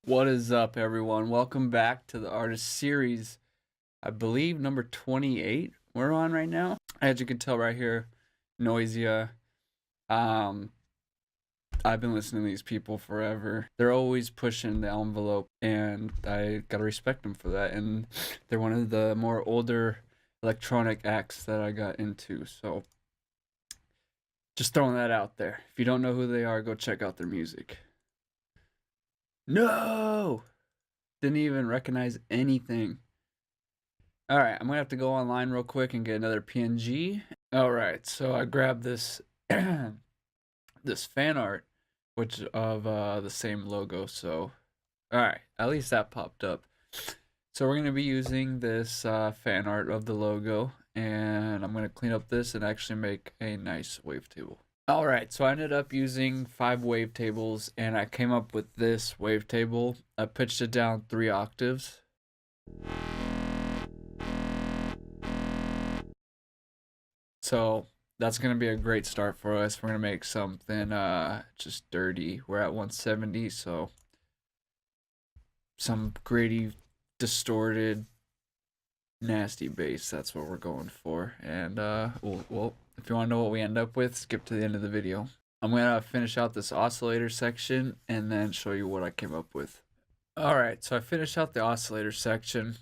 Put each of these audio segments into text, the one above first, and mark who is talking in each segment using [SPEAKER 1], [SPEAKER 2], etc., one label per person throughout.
[SPEAKER 1] What is up, everyone? Welcome back to the artist series. I believe number 28 we're on right now. As you can tell right here, NOISIA. Um, I've been listening to these people forever. They're always pushing the envelope, and I gotta respect them for that. And they're one of the more older electronic acts that I got into. So just throwing that out there. If you don't know who they are, go check out their music. No! Didn't even recognize anything. All right, I'm gonna have to go online real quick and get another PNG. All right, so I grabbed this this fan art, which of the same logo. So, all right, at least that popped up. So we're gonna be using this fan art of the logo, and I'm gonna clean up this and actually make a nice wavetable. All right, so I ended up using 5 wavetables, and I came up with this wavetable. I pitched it down 3 octaves. So that's gonna be a great start for us. We're gonna make something just dirty. We're at 170, so some gritty, distorted, nasty bass. That's what we're going for. And well, if you want to know what we end up with, skip to the end of the video. I'm gonna finish out this oscillator section and then show you what I came up with. All right, so I finished out the oscillator section.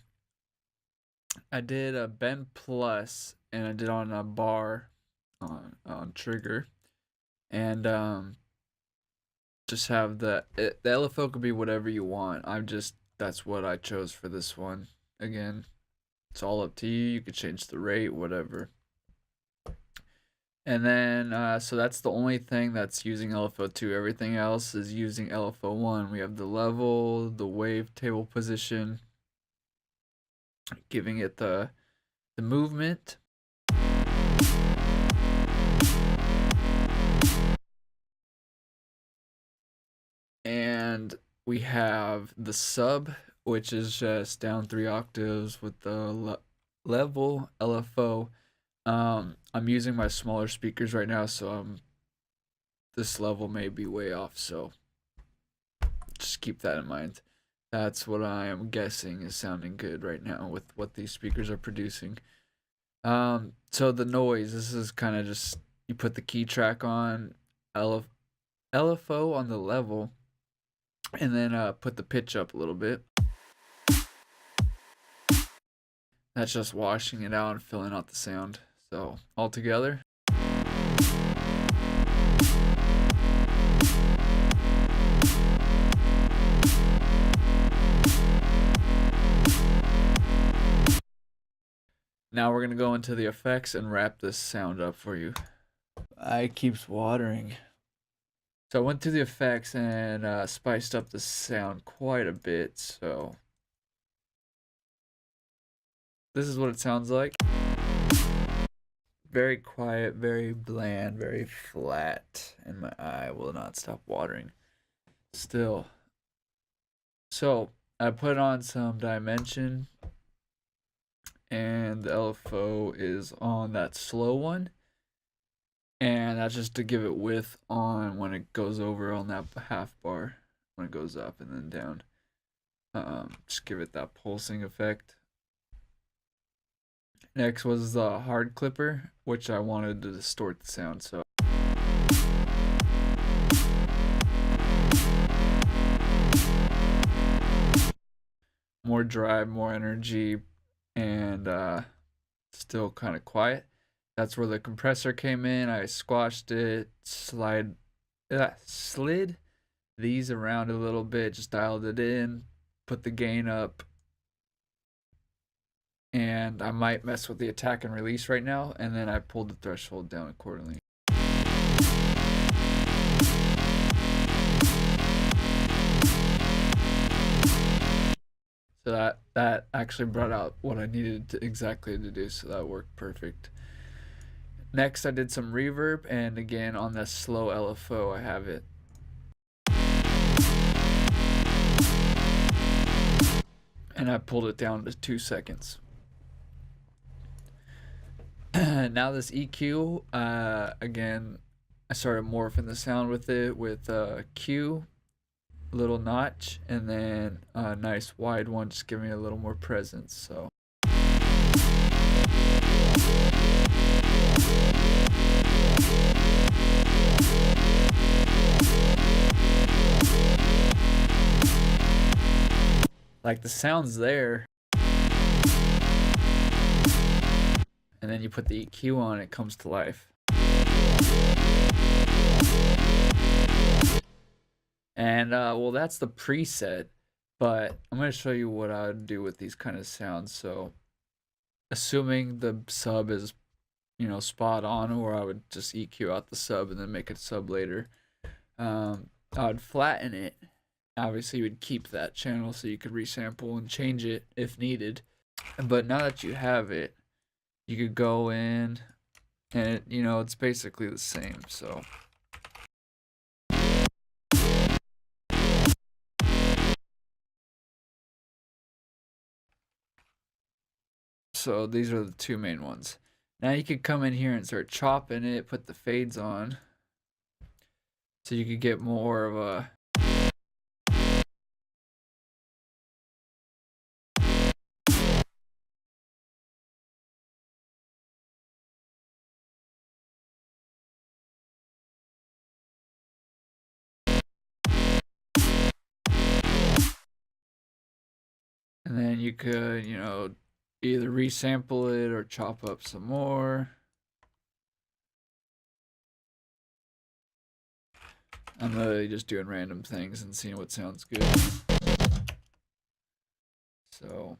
[SPEAKER 1] I did a bend plus, and I did on a bar on trigger, and just have the LFO could be whatever you want. That's what I chose for this one. Again, it's all up to you. You could change the rate, whatever. And then so that's the only thing that's using LFO2. Everything else is using LFO1. We have the level, the wavetable position, giving it the movement. And we have the sub, which is just down 3 octaves with the level LFO. I'm using my smaller speakers right now, so this level may be way off, so just keep that in mind. That's what I am guessing is sounding good right now with what these speakers are producing. So the noise, this is kind of just, you put the key track on, LFO on the level, and then put the pitch up a little bit. That's just washing it out and filling out the sound. So all together. Now we're gonna go into the effects and wrap this sound up for you. Eye keeps watering. So I went through the effects and spiced up the sound quite a bit. So this is what it sounds like. Very quiet, very bland, very flat, and my eye will not stop watering. Still. So I put on some dimension, and the LFO is on that slow one, and that's just to give it width on when it goes over on that half bar, when it goes up and then down. Just give it that pulsing effect. Next was the hard clipper, which I wanted to distort the sound, so more drive, more energy, and still kind of quiet. That's where the compressor came in. I squashed it, slid these around a little bit, just dialed it in, put the gain up, and I might mess with the attack and release right now, and then I pulled the threshold down accordingly. So that actually brought out what I needed exactly to do, so that worked perfect. Next, I did some reverb, and again on the slow LFO, I have it. And I pulled it down to 2 seconds. Now this EQ, again, I started morphing the sound with it with Q, little notch, and then a nice wide one, just giving it a little more presence. So like the sound's there, and then you put the EQ on, it comes to life. And well, that's the preset, but I'm going to show you what I would do with these kind of sounds. So assuming the sub is, you know, spot on, or I would just EQ out the sub and then make a sub later. I would flatten it. Obviously you would keep that channel so you could resample and change it if needed. But now that you have it, you could go in and it, you know, it's basically the same. So these are the two main ones. Now you could come in here and start chopping it, put the fades on, so you could get more of a and then you could, you know, either resample it or chop up some more. I'm literally just doing random things and seeing what sounds good. So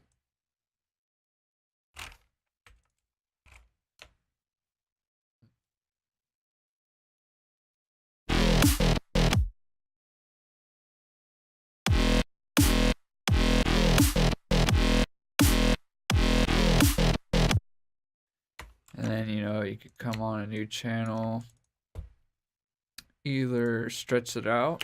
[SPEAKER 1] and then, you know, you could come on a new channel, either stretch it out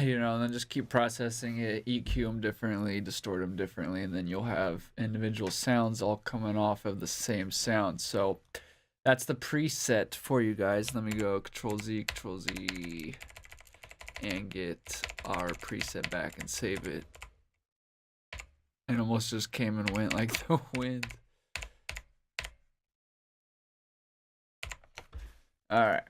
[SPEAKER 1] you know, and then just keep processing it, EQ them differently, distort them differently, and then you'll have individual sounds all coming off of the same sound. So that's the preset for you guys. Let me go Control Z, and get our preset back and save it. It almost just came and went like the wind. All right.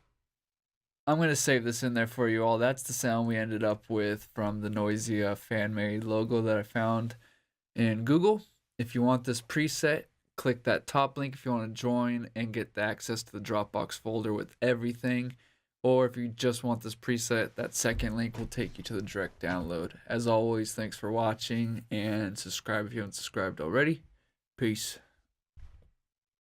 [SPEAKER 1] I'm going to save this in there for you all. That's the sound we ended up with from the NOISIA fan-made logo that I found in Google. If you want this preset, click that top link if you want to join and get the access to the Dropbox folder with everything. Or if you just want this preset, that second link will take you to the direct download. As always, thanks for watching, and subscribe if you haven't subscribed already. Peace.